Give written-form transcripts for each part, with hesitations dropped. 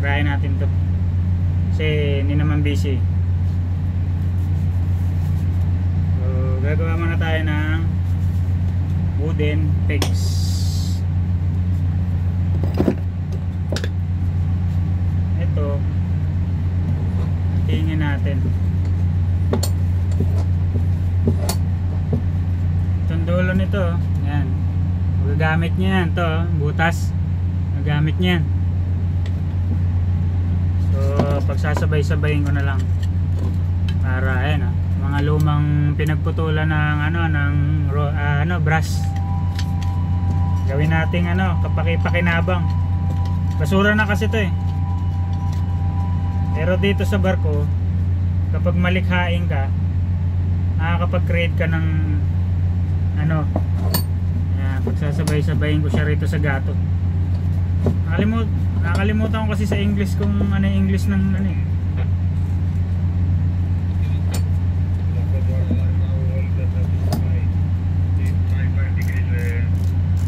Tirahin natin to kasi hindi naman busy. So gagawa muna tayo ng wooden pegs. Ito tingin natin itong dulo nito. Yan, magagamit niya yan to, butas magagamit niya yan. So pagsasabay-sabayin ko na lang para ayan mga lumang pinagputulan ng brush. Gawin nating kapaki-pakinabang. Basura na kasi to eh. Pero dito sa barko, kapag malikhain ka, nakakapag-create ka ng pagsasabay-sabayin ko siya rito sa gato. Nakalimutan ko kasi sa English kung ano yung English ng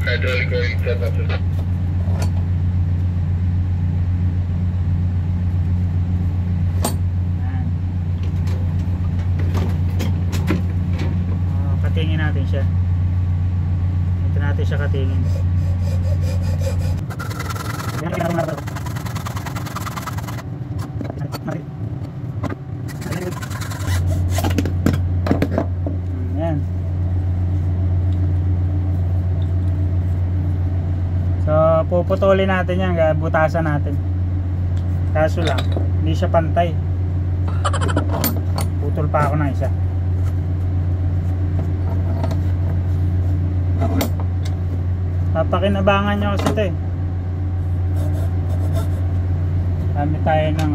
hydraulic oil setup. Katingin natin siya. Ito natin siya katingin. Ayan. So puputulin natin yan, butasan natin. Kaso lang hindi siya pantay. Putol pa ako ng isa. Papakinabangan nyo kasi ito eh. Kami tayo ng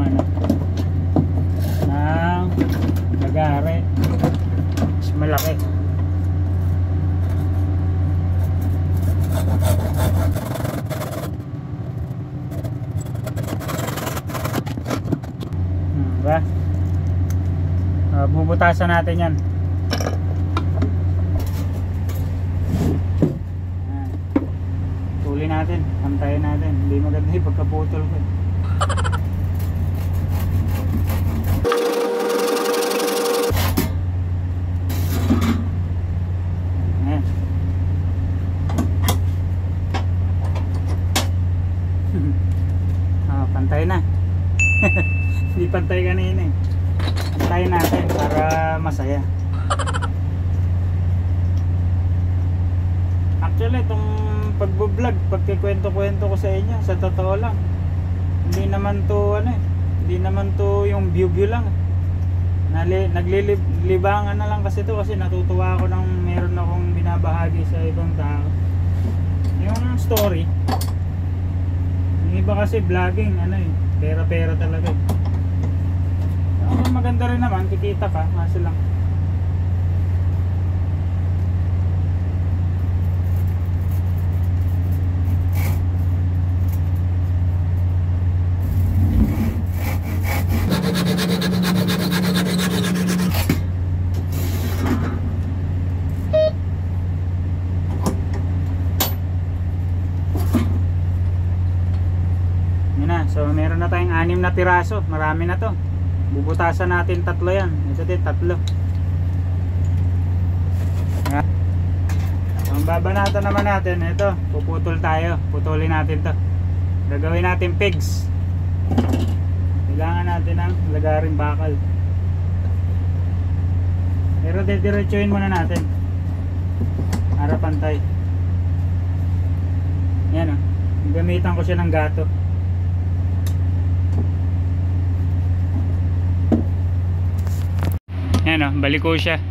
lagare. Mas malaki. Diba? Bubutasan natin yan. Tuloy natin, pantayin natin. Hindi maganda yung pagkaputol ko. Pantay na. Hindi pantay kanina eh. Pantayin natin para masaya. Actually itong pagbo-vlog, pagkikwento-kwento ko sa inyo, sa totoo lang, hindi naman to hindi naman to yung view lang. Naglilibangan na lang kasi to, kasi natutuwa ako nang meron akong binabahagi sa ibang tao yung story. Yung iba kasi vlogging pera-pera talaga eh. Maganda rin naman, kikita ka, kaso lang so meron na tayong 6 na piraso, marami na to. Bubutasan natin 3 yan. Ito din 3. Ang babanatan naman natin, ito, puputol tayo. Putulin natin to. Gagawin natin pegs. Kailangan natin ng lagaring bakal. Pero didiretsuhin muna natin para pantay. Yan gamitan ko siya ng gato. Yan baliko siya.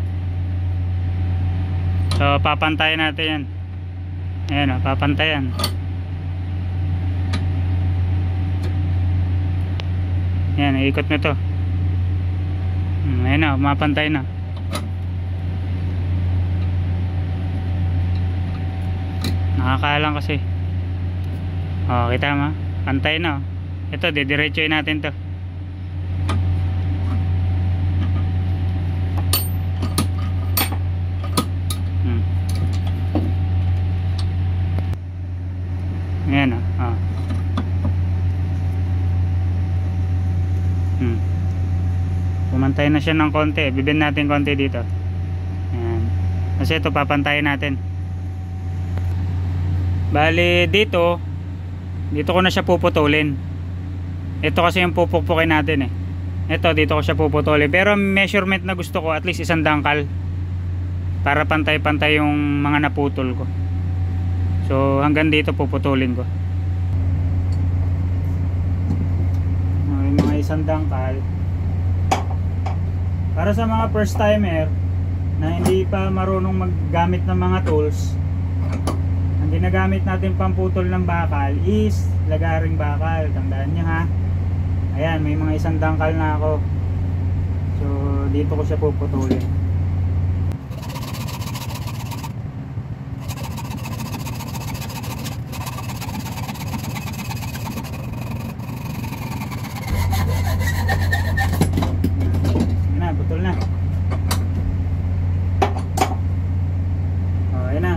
So papantayan natin yan. Ayan papantayan. Yan, ikot na to. Ayan mapantay na. Nakakalang kasi. Kita mo, pantay na. Ito, didiretsuhin natin to. Ayan Pumantay na siya ng konti. Bibend natin konti dito. Ayan. Kasi ito papantayin natin. Bali dito ko na siya puputulin. Ito kasi yung pupukpukin natin eh. Ito dito ko siya puputulin. Pero measurement na gusto ko at least 1 dangkal. Para pantay-pantay yung mga naputol ko. So hanggang dito puputulin ko. May mga 1 dangkal. Para sa mga first timer na hindi pa marunong maggamit ng mga tools, ang ginagamit natin pamputol ng bakal is lagaring bakal. Tandaan nyo ha. Ayan, may mga 1 dangkal na ako. So dito ko siya puputulin.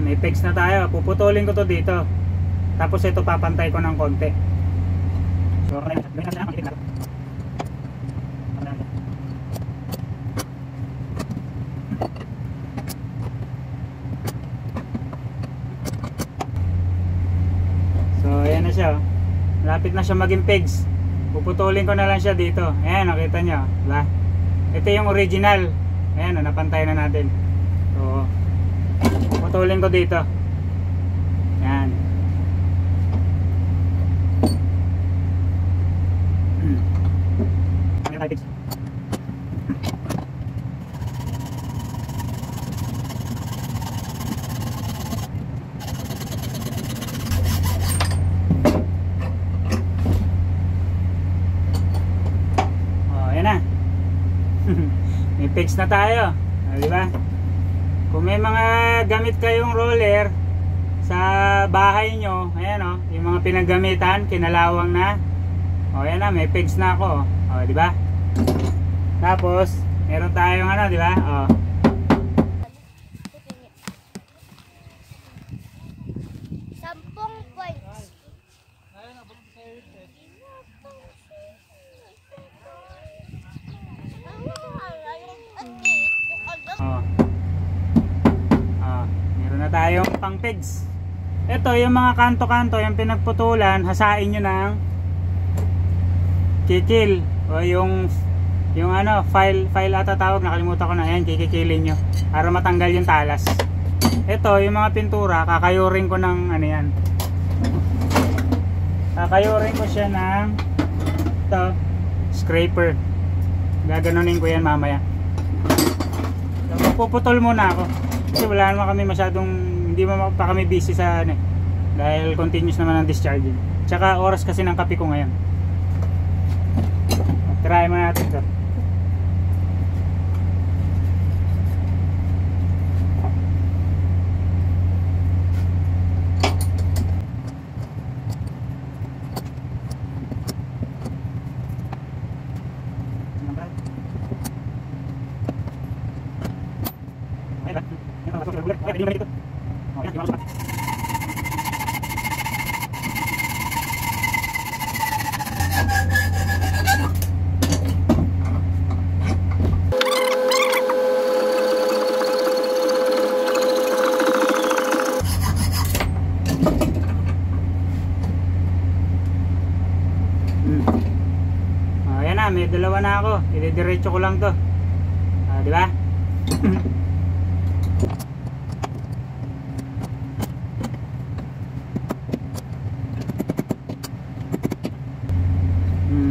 May pegs na tayo. Puputulin ko to dito. Tapos ito papantay ko ng konti. So, ayan na siya. Malapit na siya maging pegs. Puputulin ko na lang siya dito. Ayan, nakita nyo. Diba? Ito yung original. Ayan, napantay na natin. So, putulin ko dito. Yan. Oh, yan na. May fix na tayo. Di ba? Kung may mga gamit kayong roller sa bahay nyo, ayan o, yung mga pinaggamitan, kinalawang na. O ayan na, may pegs na ako. O, di ba? Tapos, meron tayong ano, di ba? O. Tayong pang pegs. Ito yung mga kanto-kanto, yung pinagputulan, hasain nyo ng kikil o yung ano, file ata tawag, nakalimutan ko na. Ayan, kikikilin nyo para matanggal yung talas. Ito yung mga pintura, kakayurin ko ng ano yan, kakayurin ko siya ng ito, scraper. Gaganunin ko yan mamaya. So, puputol muna ako kasi wala naman kami masyadong, hindi pa kami busy sa ano, dahil continuous naman ang discharging. Tsaka oras kasi ng kape ko ngayon. Try mo natin ito. Ayan na, may dalawa na ako. Idediretso ko lang to. Di ba?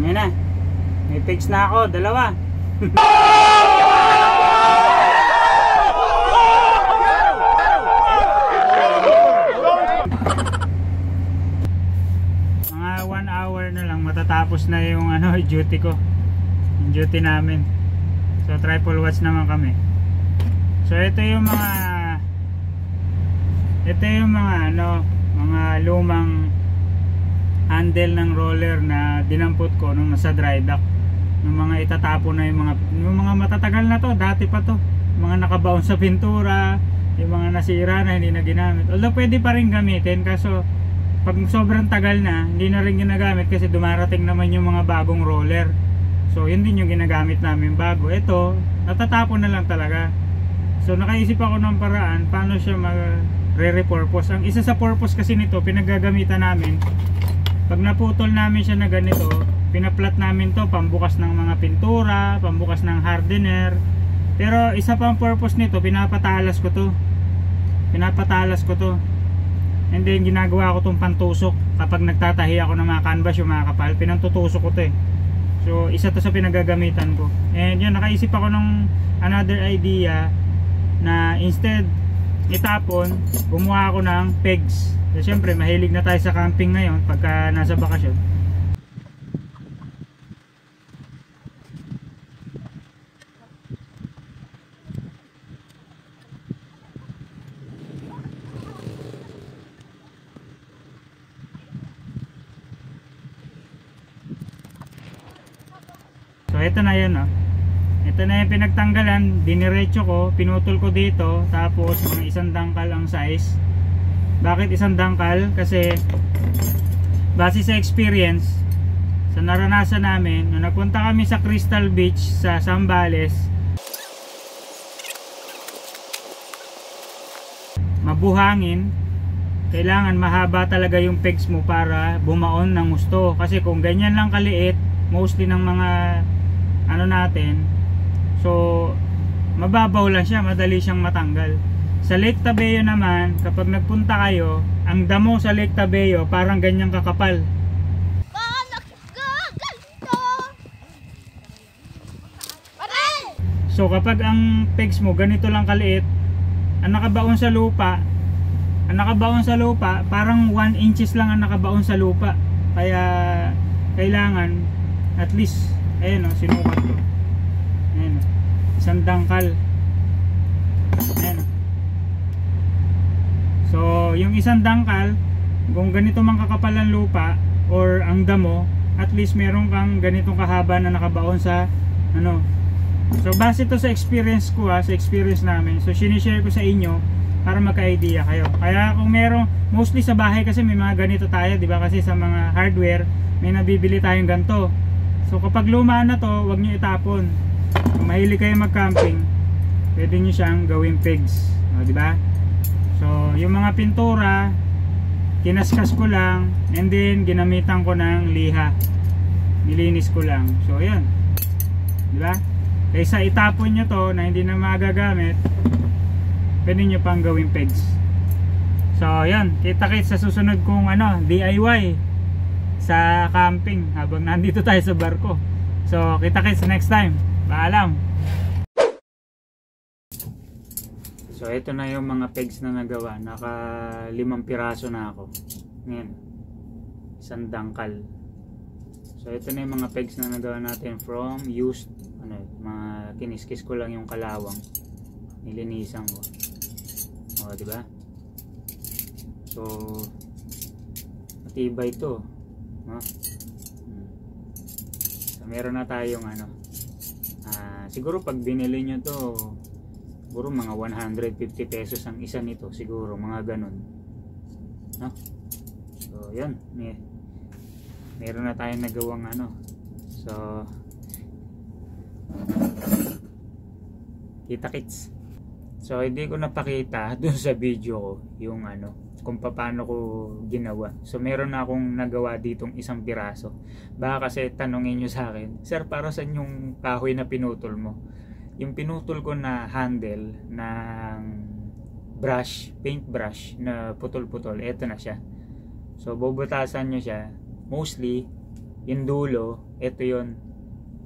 Yan na. May pegs na ako, dalawa. Mga 1 hour na lang matatapos na yung ano, duty ko. Yung duty namin. So triple watch naman kami. So ito yung mga ano, mga lumang handle ng roller na dinampot ko nung nasa dry dock. Yung mga itatapon na yung mga matatagal na to, dati pa to. Mga nakabaon sa pintura, yung mga nasira na hindi na ginamit. Although pwede pa rin gamitin, kaso pag sobrang tagal na, hindi na rin ginagamit kasi dumarating naman yung mga bagong roller. So yun din yung ginagamit namin bago. Ito, natatapon na lang talaga. So nakaisip ako ng paraan paano siya re-repurpose. Ang isa sa purpose kasi nito, pinaggagamitan namin, pag naputol namin siya na ganito, pinaplat namin to pambukas ng mga pintura, pambukas ng hardener. Pero isa pang purpose nito, pinapatalas ko to. And then ginagawa ko tong pantusok. Kapag nagtatahi ako ng mga canvas, yung mga kapal, pinantutusok ko to eh. So isa to sa pinagagamitan ko. And yun, nakaisip ako ng another idea na instead itapon, gumawa ako ng pegs. So syempre mahilig na tayo sa camping ngayon pagka nasa bakasyon. So ito na yun, oh. Ito na yung pinagtanggalan, diniretso ko, pinutol ko dito, tapos mga isang dangkal ang size. Bakit isang dangkal? Kasi base sa experience, sa naranasan namin, nung nagpunta kami sa Crystal Beach sa Zambales, mabuhangin, kailangan mahaba talaga yung pegs mo para bumaon ng gusto. Kasi kung ganyan lang kaliit, mostly ng mga ano natin, so mababaw lang siya, madali siyang matanggal. Sa Lake Tabeo naman, kapag nagpunta kayo, ang damo sa Lake Tabeo parang ganyang kakapal. So kapag ang pegs mo ganito lang kaliit, ang nakabaon sa lupa, parang 1 inches lang ang nakabaon sa lupa. Kaya kailangan at least, ayun o, sinukat ko. Ayun o, isang dangkal. Ayun o. So yung isang dangkal, kung ganito mang kakapal ang lupa or ang damo, at least meron kang ganitong kahaba na nakabaon sa ano. So base to sa experience ko, sa experience namin, so sinishare ko sa inyo para magka-idea kayo. Kaya kung meron, mostly sa bahay kasi may mga ganito tayo, di ba? Kasi sa mga hardware may nabibili tayong ganito. So kapag luma na to, wag nyo itapon. Kung mahilig kayo mag-camping, pwede nyo siyang gawing pegs, di ba? So yung mga pintura, kinaskas ko lang, and then ginamitan ko ng liha, nilinis ko lang. So ayan, di ba? Kaysa itapon nyo to na hindi na magagamit, pwede nyo pang gawing pegs. So ayan, kita-kits sa susunod kong DIY sa camping habang nandito tayo sa barko. So kita-kits next time. Paalam. So ito na yung mga pegs na nagawa. Naka 5 piraso na ako. Ngayon, isang dangkal. So ito na yung mga pegs na nagawa natin from used, mga kiniskis ko lang yung kalawang, nilinisan ko. O, di ba? So matibay to, no? So meron na tayong siguro pag binili nyo to, siguro mga 150 pesos ang isa nito, siguro mga ganun, no? So yun, meron na tayong nagawang so kita-kits. So hindi ko napakita dun sa video ko yung kung paano ko ginawa. So meron na akong nagawa ditong isang piraso. Baka kasi tanongin nyo sa akin, sir, para saan yung kahoy na pinutol mo? Yung pinutol ko na handle ng brush, paint brush na putol-putol, eto na siya. So bubutasan nyo siya, mostly yung dulo, eto yun,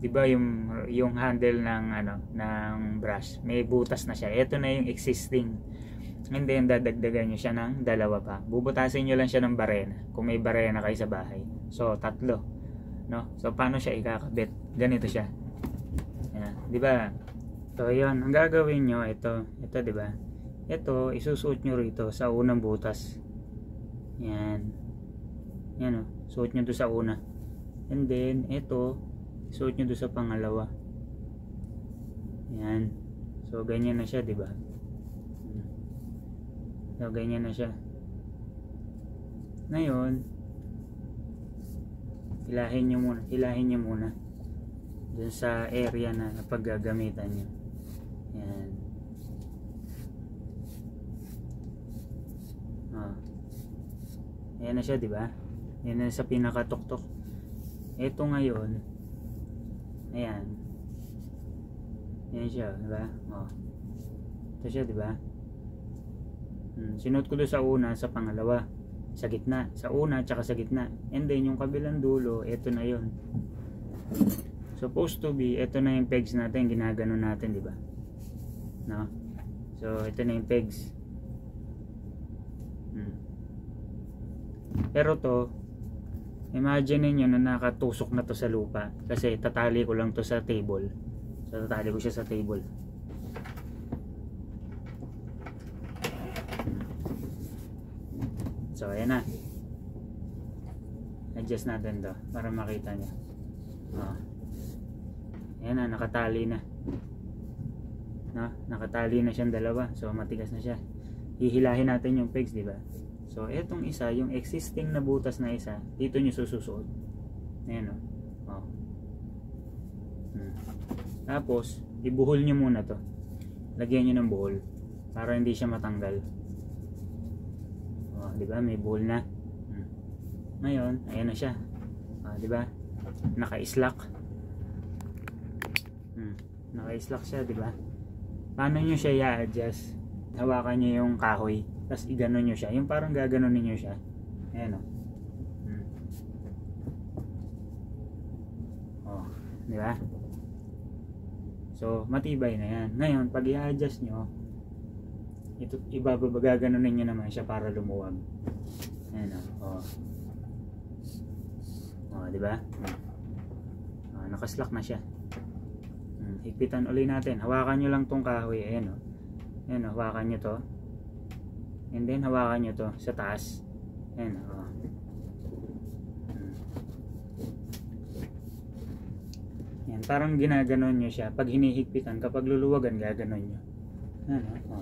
diba yung handle ng brush, may butas na siya. Ito na yung existing, and then dadagdagan nyo siya ng 2 pa. Bubutasin nyo lang siya ng barena kung may barena kayo sa bahay. So 3, no? So paano siya ikakabit? Ganito siya. Yan, diba? So yun, ang gagawin nyo, ito diba? Ito isusuot nyo rito sa unang butas. Yan, suot nyo to sa una, and then ito suot nyo doon sa pangalawa. Yan. So ganyan na siya, di ba? So ganyan na siya. Ngayon, hilahin nyo muna. dun sa area na paggagamitan nyo. Yan. Ayan na siya, di ba? Yan na sa pinakatuktok. Ito ngayon, ayan. Yan siya, di ba? Ito siya, di ba? Sinuot ko doon sa una, sa pangalawa, sa gitna, sa una, tsaka sa gitna. And then yung kabilang dulo, ito na yon. Supposed to be, ito na yung pegs natin, ginagano natin, di ba? No? So, ito na yung pegs. Pero to, imagine niyo na nakatusok na to sa lupa kasi tatali ko lang to sa table. So tatali ko siya sa table. So ayan na. Adjust natin to para makita niyo. Ayan na, nakatali na. No? Nakatali na siyang dalawa. So matigas na siya. Hihilahin natin yung pegs, di ba? So, etong isa, yung existing na butas na isa, dito nyo sususuot. Ayan o. Tapos, ibuhol nyo muna to. Lagyan nyo ng buhol para hindi siya matanggal. Diba? May buhol na. Ngayon, ayan na siya. Diba? Naka-slack. Naka-slack siya, diba? Paano nyo siya i-adjust? Hawakan nyo yung kahoy. Tapos i-ganon nyo siya. Yung parang gaganon nyo siya. Ayan o. Di ba? So, matibay na yan. Ngayon, pag i-adjust nyo, ito, gaganunin nyo naman siya para lumuwag. Ayan o. Di ba? Nakaslack na siya. Higpitan ulit natin. Hawakan nyo lang tong kahoy. Ayan o. Ayan o. Hawakan nyo to. And then hawakan nyo to sa taas. Ayan o. Ayan, parang ginaganon nyo siya. Pag hinihigpitan, kapag luluwagan, gaganon nyo. Ayan o.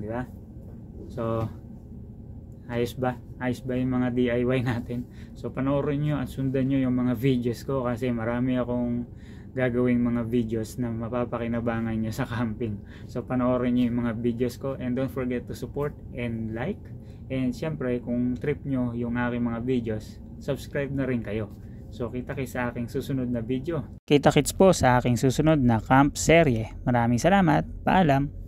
Diba? So, ayos ba? Ayos ba yung mga DIY natin? So, panoorin nyo at sundan nyo yung mga videos ko kasi marami akong gagawing mga videos na mapapakinabangan nyo sa camping. So panoorin nyo yung mga videos ko and don't forget to support and like. And syempre kung trip nyo yung aking mga videos, subscribe na rin kayo. So kita-kits sa aking susunod na video. Kita-kits po sa aking susunod na camp serye. Maraming salamat. Paalam.